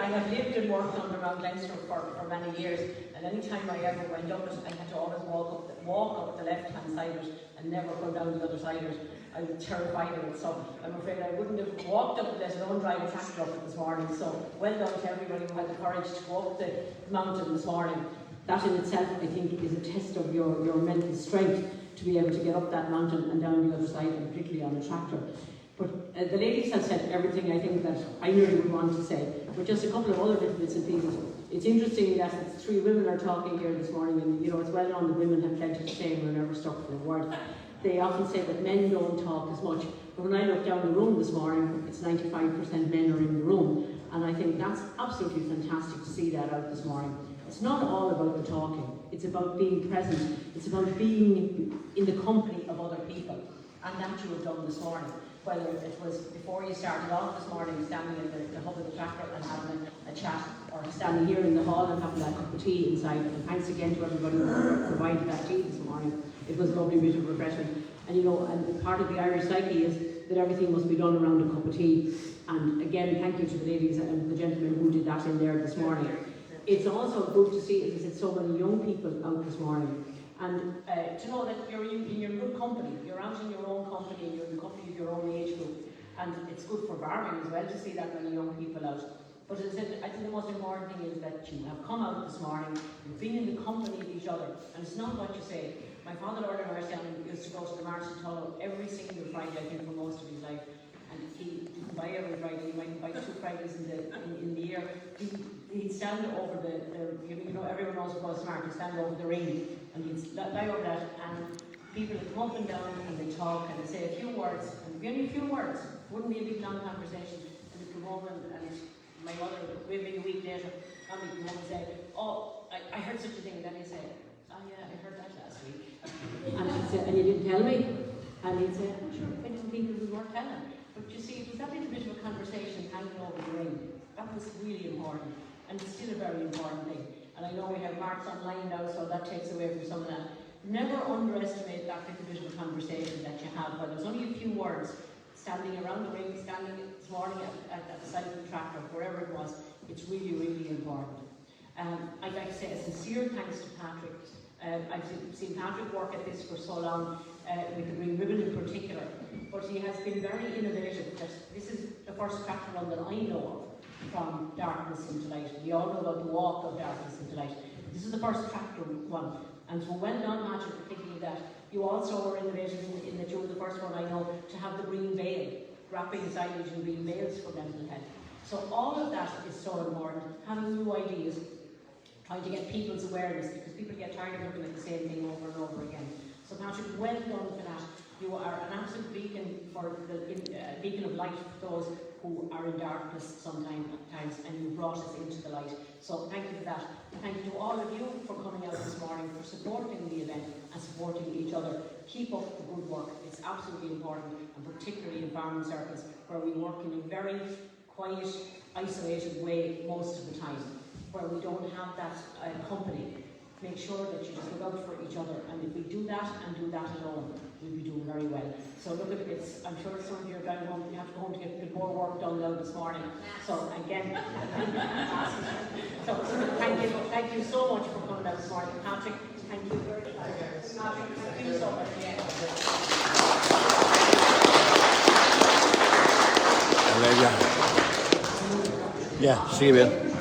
I have lived and worked on around Leinster for many years, and any time I ever went up it, I had to always walk up the left-hand side of it and never go down the other side of it. I was terrified of it, so I'm afraid I wouldn't have walked up it, let alone drive a tractor up it this morning. So well done to everybody who had the courage to go up the mountain this morning. That in itself, I think, is a test of your mental strength to be able to get up that mountain and down the other side, and particularly on a tractor. But the ladies have said everything I think that I really would want to say, but just a couple of other little bits and pieces. It's interesting that it's 3 women are talking here this morning, and you know, it's well known that women have plenty to say and we're never stuck for a word. They often say that men don't talk as much, but when I looked down the room this morning, it's 95% men are in the room, and I think that's absolutely fantastic to see that out this morning. It's not all about the talking, it's about being present, it's about being in the company of other people, and that you have done this morning. Whether it was before you started off this morning, standing in the hub of the tractor and having a chat, or standing here in the hall and having that cup of tea inside. And thanks again to everybody who provided that tea this morning. It was a lovely bit of refreshment. And you know, and part of the Irish psyche is that everything must be done around a cup of tea. And again, thank you to the ladies and the gentlemen who did that in there this morning. It's also good to see, as I said, so many young people out this morning. And to know that you're in your good company, you're out in your own company, and you're in the company of your own age group. And it's good for Barbara as well to see that many young people out. But as I said, I think the most important thing is that you have come out this morning, you've been in the company of each other, and it's not what you say. My father, Lord of Ireland, used to go to the Martin Tunnel every single Friday, I think, for most of his life. And he didn't buy every Friday, he might buy 2 Fridays in the year. He'd stand over you know, everyone knows about smart, he'd stand over the ring, and he'd lie over that, and people would come up and down, and they'd talk, and they'd say a few words, and only a few words, wouldn't be a big long conversation, and they'd come home, and my mother, maybe a week later, and he'd come home and say, oh, I heard such a thing, and then he'd say, oh yeah, I heard that last week. And she'd say, and you didn't tell me? And he'd say, I'm sure I didn't think it was worth telling. But you see, it was that little bit of a conversation hanging over the ring. That was really important, and it's still a very important thing. And I know we have Mark's online now, so that takes away from some of that. Never underestimate that little bit of a conversation that you have, whether there's only a few words, standing around the ring, standing this morning at the side of the tractor, wherever it was. It's really, really important. I'd like to say a sincere thanks to Patrick. I've seen Patrick work at this for so long, with the Green Ribbon in particular, but he has been very innovative. This is the first tractor run that I know of from darkness into light. We all know about the walk of darkness into light. This is the first tractor one, and so well done, Patrick, for thinking of that. You also were innovative in that you were the first one I know to have the green veil, wrapping signage in green veils for mental health. So all of that is so important, having new ideas, trying to get people's awareness, because people get tired of looking at the same thing over and over again. So Patrick, well done for that. You are an absolute beacon beacon of light for those who are in darkness sometimes, and you brought us into the light. So thank you for that. Thank you to all of you for coming out this morning, for supporting the event and supporting each other. Keep up the good work. It's absolutely important, and particularly in farming circles, where we work in a very quiet, isolated way most of the time, where we don't have that company. Make sure that you just look out for each other, and if we do that and do that alone, we'll be doing very well. So look at it, I'm sure some of you are going home, you have to go home to get a bit more work done now this morning. So again, so thank you so much for coming out this morning. Patrick, thank you very much. Patrick, thank you so much. Yeah, see you, man.